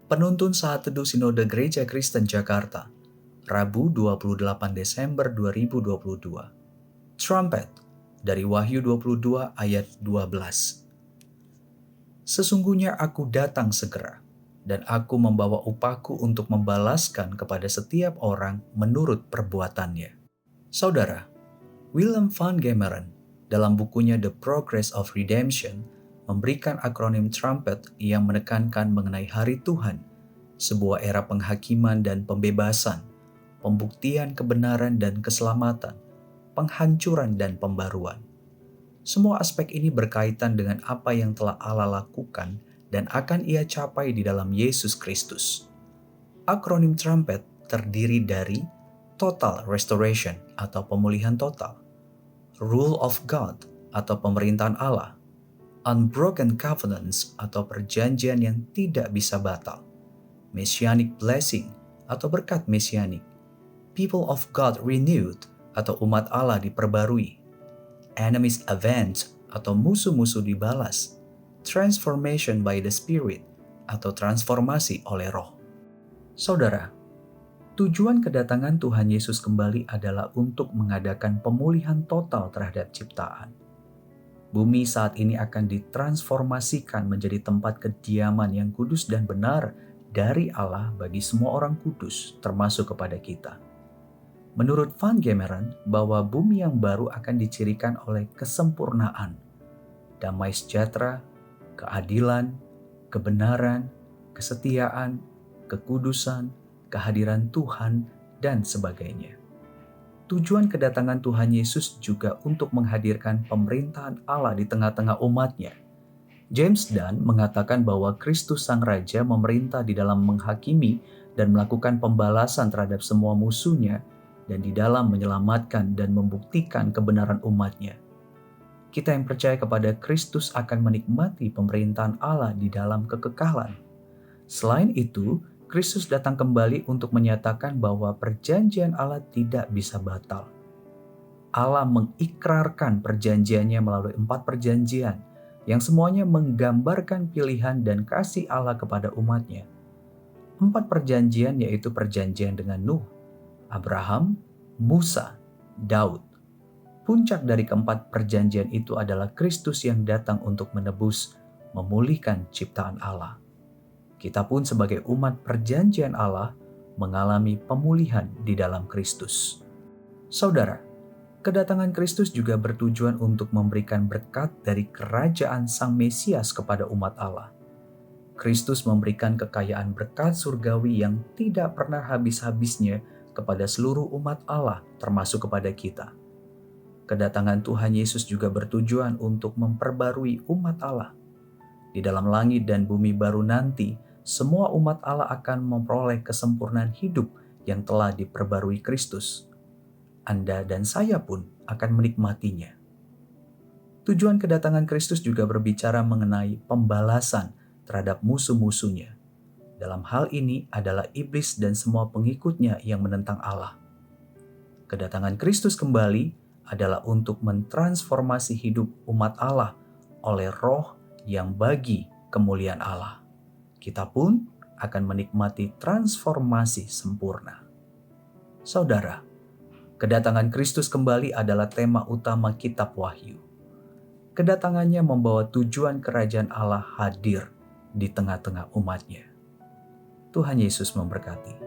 Penuntun Saat Teduh Sinode Gereja Kristen Jakarta, Rabu 28 Desember 2022. Trumpet, dari Wahyu 22 ayat 12. Sesungguhnya aku datang segera, dan aku membawa upahku untuk membalaskan kepada setiap orang menurut perbuatannya. Saudara, Willem van Gemeren dalam bukunya The Progress of Redemption memberikan akronim trumpet yang menekankan mengenai hari Tuhan, sebuah era penghakiman dan pembebasan, pembuktian kebenaran dan keselamatan, penghancuran dan pembaruan. Semua aspek ini berkaitan dengan apa yang telah Allah lakukan dan akan Ia capai di dalam Yesus Kristus. Akronim trumpet terdiri dari total restoration atau pemulihan total, rule of God atau pemerintahan Allah, unbroken covenants atau perjanjian yang tidak bisa batal, messianic blessing atau berkat mesianik, people of God renewed atau umat Allah diperbarui, enemies avenged atau musuh-musuh dibalas, transformation by the Spirit atau transformasi oleh Roh. Saudara, tujuan kedatangan Tuhan Yesus kembali adalah untuk mengadakan pemulihan total terhadap ciptaan. Bumi saat ini akan ditransformasikan menjadi tempat kediaman yang kudus dan benar dari Allah bagi semua orang kudus, termasuk kepada kita. Menurut Van Gemeren, bahwa bumi yang baru akan dicirikan oleh kesempurnaan, damai sejahtera, keadilan, kebenaran, kesetiaan, kekudusan, kehadiran Tuhan, dan sebagainya. Tujuan kedatangan Tuhan Yesus juga untuk menghadirkan pemerintahan Allah di tengah-tengah umatnya. James Dunn mengatakan bahwa Kristus Sang Raja memerintah di dalam menghakimi dan melakukan pembalasan terhadap semua musuhnya dan di dalam menyelamatkan dan membuktikan kebenaran umatnya. Kita yang percaya kepada Kristus akan menikmati pemerintahan Allah di dalam kekekalan. Selain itu, Kristus datang kembali untuk menyatakan bahwa perjanjian Allah tidak bisa batal. Allah mengikrarkan perjanjiannya melalui 4 perjanjian yang semuanya menggambarkan pilihan dan kasih Allah kepada umatnya. 4 perjanjian yaitu perjanjian dengan Nuh, Abraham, Musa, Daud. Puncak dari keempat perjanjian itu adalah Kristus yang datang untuk menebus, memulihkan ciptaan Allah. Kita pun sebagai umat perjanjian Allah mengalami pemulihan di dalam Kristus. Saudara, kedatangan Kristus juga bertujuan untuk memberikan berkat dari kerajaan Sang Mesias kepada umat Allah. Kristus memberikan kekayaan berkat surgawi yang tidak pernah habis-habisnya kepada seluruh umat Allah, termasuk kepada kita. Kedatangan Tuhan Yesus juga bertujuan untuk memperbarui umat Allah. Di dalam langit dan bumi baru nanti, semua umat Allah akan memperoleh kesempurnaan hidup yang telah diperbarui Kristus. Anda dan saya pun akan menikmatinya. Tujuan kedatangan Kristus juga berbicara mengenai pembalasan terhadap musuh-musuhnya. Dalam hal ini adalah iblis dan semua pengikutnya yang menentang Allah. Kedatangan Kristus kembali adalah untuk mentransformasi hidup umat Allah oleh Roh yang bagi kemuliaan Allah. Kita pun akan menikmati transformasi sempurna. Saudara, kedatangan Kristus kembali adalah tema utama kitab Wahyu. Kedatangannya membawa tujuan kerajaan Allah hadir di tengah-tengah umatnya. Tuhan Yesus memberkati.